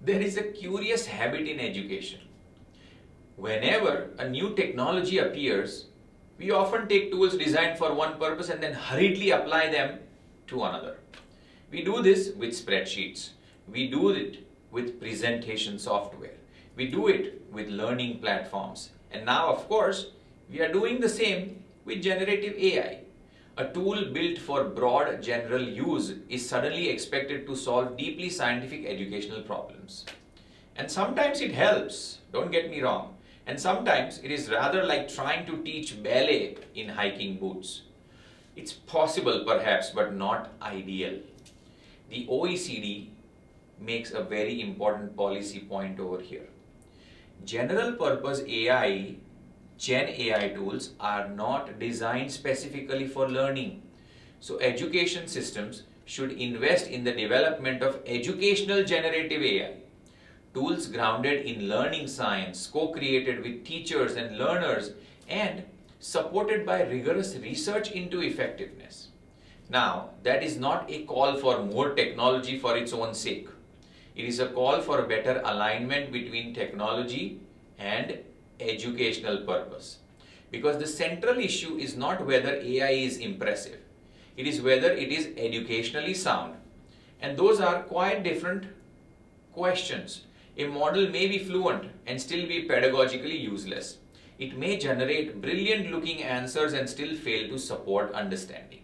There is a curious habit in education. Whenever a new technology appears, we often take tools designed for one purpose and then hurriedly apply them to another. We do this with spreadsheets. We do it with presentation software. We do it with learning platforms. And now, of course, we are doing the same with generative AI. A tool built for broad general use is suddenly expected to solve deeply scientific educational problems. And sometimes it helps, don't get me wrong. And sometimes it is rather like trying to teach ballet in hiking boots. It's possible perhaps, but not ideal. The OECD makes a very important policy point over here. General purpose AI, Gen AI tools are not designed specifically for learning. So education systems should invest in the development of educational generative AI. Tools grounded in learning science, co-created with teachers and learners, and supported by rigorous research into effectiveness. Now, that is not a call for more technology for its own sake. It is a call for better alignment between technology and educational purpose. Because the central issue is not whether AI is impressive. It is whether it is educationally sound. And those are quite different questions. A model may be fluent and still be pedagogically useless. It may generate brilliant looking answers and still fail to support understanding.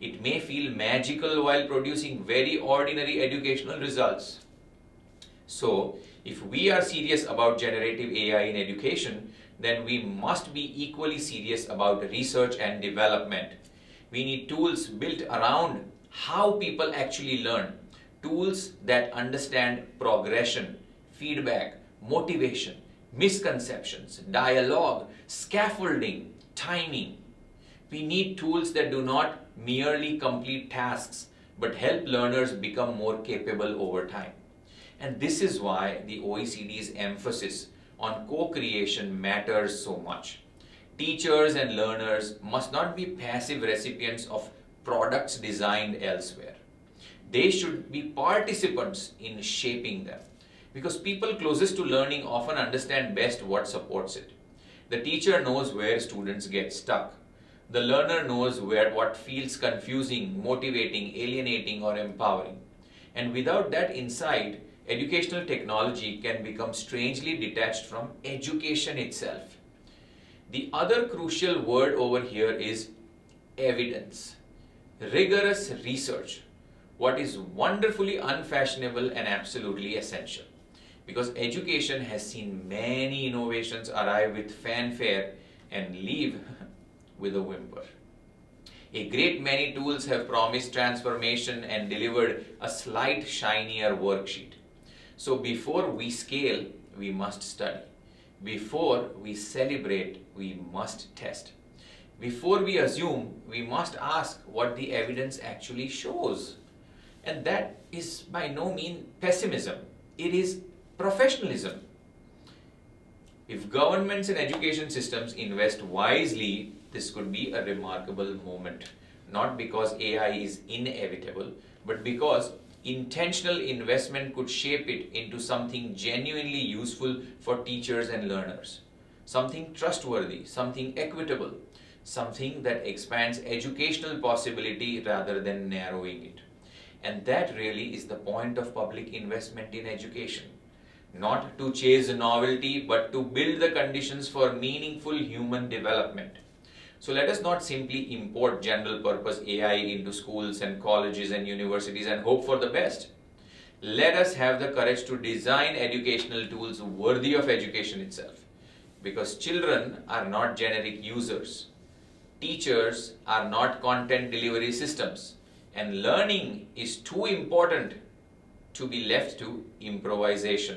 It may feel magical while producing very ordinary educational results. So, if we are serious about generative AI in education, then we must be equally serious about research and development. We need tools built around how people actually learn, tools that understand progression, feedback, motivation, misconceptions, dialogue, scaffolding, timing. We need tools that do not merely complete tasks but help learners become more capable over time. And this is why the OECD's emphasis on co-creation matters so much. Teachers and learners must not be passive recipients of products designed elsewhere. They should be participants in shaping them. Because people closest to learning often understand best what supports it. The teacher knows where students get stuck. The learner knows what feels confusing, motivating, alienating, or empowering. And without that insight, educational technology can become strangely detached from education itself. The other crucial word over here is evidence. Rigorous research. What is wonderfully unfashionable and absolutely essential. Because education has seen many innovations arrive with fanfare and leave with a whimper. A great many tools have promised transformation and delivered a slight shinier worksheet. So before we scale, we must study. Before we celebrate, we must test. Before we assume, we must ask what the evidence actually shows. And that is by no means pessimism. It is professionalism. If governments and education systems invest wisely, this could be a remarkable moment. Not because AI is inevitable, but because intentional investment could shape it into something genuinely useful for teachers and learners. Something trustworthy, something equitable, something that expands educational possibility rather than narrowing it. And that really is the point of public investment in education. Not to chase novelty, but to build the conditions for meaningful human development. So let us not simply import general purpose AI into schools and colleges and universities and hope for the best. Let us have the courage to design educational tools worthy of education itself. Because children are not generic users. Teachers are not content delivery systems. And learning is too important to be left to improvisation.